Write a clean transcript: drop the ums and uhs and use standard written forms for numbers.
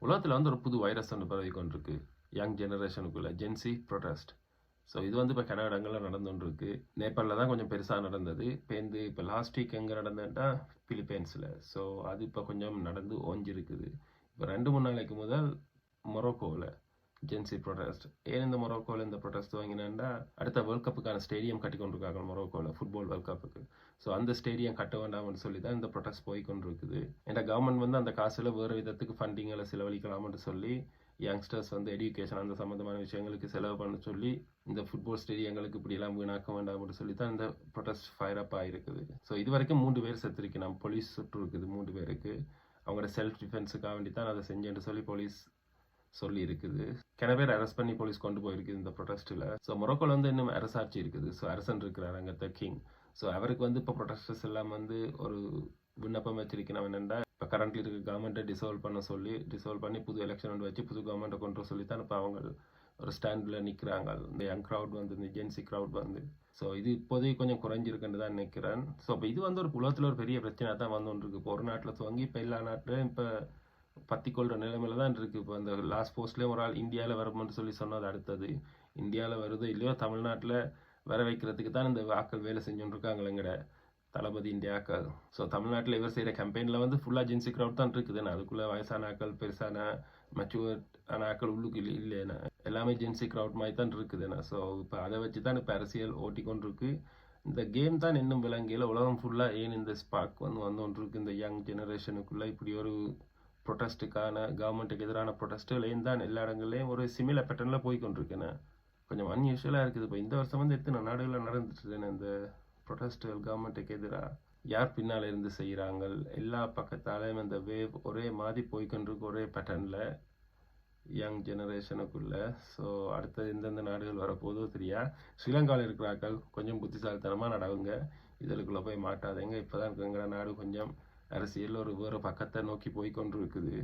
உலகத்துல வந்து ஒரு புது வைரஸ் ஒன்று பரவி கொண்டிருக்கு. யங் ஜெனரேஷனுக்குள்ள ஜென்சி ப்ரொடெஸ்ட். ஸோ இது வந்து இப்போ கனடா இடங்கள்ல நடந்துட்டு இருக்கு. நேபாளில் தான் கொஞ்சம் பெருசா நடந்தது. இப்போ லாஸ்ட் வீக் எங்க நடந்ததுன்னா பிலிப்பைன்ஸ்ல. ஸோ அது இப்போ கொஞ்சம் நடந்து ஓஞ்சிருக்குது. இப்போ 2-3 நாளைக்கு முதல் மொரோக்கோவில் ஜென்சி ப்ரொடெஸ்ட். ஏன் இந்த மொரோக்கோவில் இந்த ப்ரொடெஸ்ட் வாங்கினா அடுத்த வேர்ல்ட் கப்புக்கான ஸ்டேடியம் கட்டி கொண்டிருக்காங்க மொரோக்கோவில் ஃபுட்பால் வேர்ல்ட் கப்புக்கு. ஸோ அந்த ஸ்டேடியம் கட்ட வேண்டாம்னு சொல்லி தான் இந்த ப்ரொடெஸ்ட் போய் கொண்டிருக்குது. ஏன்னா கவர்மெண்ட் வந்து அந்த காசுல வேறு விதத்துக்கு ஃபண்டிங்களை செலவழிக்கலாம்னு சொல்லி யங்ஸ்டர்ஸ் வந்து எஜுகேஷன் அந்த சம்மந்தமான விஷயங்களுக்கு செலவு பண்ண சொல்லி இந்த ஃபுட்பால் ஸ்டேடியங்களுக்கு இப்படியெல்லாம் வீணாக்க வேண்டாம்னு சொல்லி தான் இந்த ப்ரொடெஸ்ட் ஃபயர் அப் ஆகிருக்குது. ஸோ இது வரைக்கும் 3 பேர் செத்துருக்கு. நம்ம போலீஸ் சுட்டு இருக்குது 3 பேருக்கு. அவங்களோட செல்ஃப் டிஃபென்ஸுக்காக வேண்டி தான் அதை செஞ்சேன்னு சொல்லி போலீஸ் சொல்லி இருக்குது. கிண பேர் அரெஸ்ட் பண்ணி போலீஸ் கொண்டு போயிருக்குது இந்த ப்ரொடெஸ்ட்டில். ஸோ மொரோக்கோல வந்து இன்னும் அரசாட்சி இருக்குது. ஸோ அரசன் இருக்கிறார் அங்கே கிங். ஸோ அவருக்கு வந்து இப்போ ப்ரொடெஸ்டர்ஸ் எல்லாம் வந்து ஒரு விண்ணப்பம் வச்சிருக்கணும் என்னென்னா இப்போ கரண்ட்லி இருக்க கவர்மெண்ட்டை டிசால்வ் பண்ணி புது எலெக்ஷன் ஒன்று வச்சு புது கவர்மெண்ட்டை கொண்டு சொல்லி தான் இப்போ அவங்க ஒரு ஸ்டாண்டில் நிற்கிறாங்க. இந்த யங் க்ரௌட் வந்து இந்த ஜென்சி க்ரௌட் வந்து. ஸோ இது இப்போதைக்கு கொஞ்சம் குறைஞ்சிருக்குன்னு தான் நினைக்கிறேன். ஸோ இப்போ இது வந்து ஒரு உலகத்தில் ஒரு பெரிய பிரச்சனை தான் வந்து ஒன்று இருக்குது. இப்போ ஒரு நாட்டில் துவங்கி இப்போ எல்லா நாட்டிலும் இப்போ பற்றிக்கொள்கிற நிலைமையில தான் இருக்குது. இப்போ அந்த லாஸ்ட் போஸ்ட்லேயே ஒரு ஆள் இந்தியாவில் வரும்னு சொல்லி சொன்னது அடுத்தது இந்தியாவில் வருதோ இல்லையோ தமிழ்நாட்டில் வர வைக்கிறதுக்கு தான் இந்த ஆக்கள் வேலை செஞ்சுட்டு இருக்காங்களேங்கட தளபதி இந்தியாக்கள். ஸோ தமிழ்நாட்டில் இவர் செய்கிற கேம்பெயினில் வந்து ஃபுல்லாக ஜென்சி க்ரௌட் தான் இருக்குதுண்ணா. அதுக்குள்ளே வயசான ஆக்கள் பெருசான மெச்சூர்டான ஆக்கள் உள்ளுக்கு இல்லைண்ணா. எல்லாமே ஜென்சி க்ரௌட் மாதிரி தான் இருக்குதுண்ணா. ஸோ இப்போ அதை வச்சு தான் இப்போ அரசியல் ஓட்டிக்கொண்டு இருக்கு. இந்த கேம் தான் இன்னும் விளங்கியில் உலகம் ஃபுல்லாக ஏன் இந்த ஸ்பார்க் வந்து கொண்டிருக்கு இந்த யங் ஜெனரேஷனுக்குள்ளே இப்படி ஒரு ப்ரொட்டஸ்ட்டுக்கான கவர்மெண்ட்டுக்கு எதிரான ப்ரொட்டஸ்ட்டுகள் ஏன் தான் எல்லா இடங்கள்லையும் ஒரு சிமிலர் பேட்டர்னில் போய் கொண்டிருக்கேண்ணா. கொஞ்சம் அன்யூஷுவலாக இருக்குது. இப்போ இந்த வருஷம் வந்து எத்தனை நாடுகளில் நடந்துட்டுதுன்னு இந்த ப்ரொட்டஸ்ட்டுகள் கவர்மெண்ட்டுக்கு எதிராக யார் பின்னால் இருந்து செய்கிறாங்க. எல்லா பக்கத்தாலையும் இந்த வேவ் ஒரே மாதிரி போய்கொண்டிருக்கு ஒரே பேட்டர்னில் யங் ஜெனரேஷனுக்குள்ள. ஸோ அடுத்தது எந்தெந்த நாடுகள் வரப்போதோ தெரியா. ஸ்ரீலங்காவில் இருக்கிறார்கள் கொஞ்சம் புத்திசாலித்தனமாக நடவுங்க. இதற்குள்ளே போய் மாட்டாதேங்க. இப்போ தான் எங்களோட நாடு கொஞ்சம் அரசியல் ஒரு வேறு பக்கத்தை நோக்கி போய்கொண்டு இருக்குது.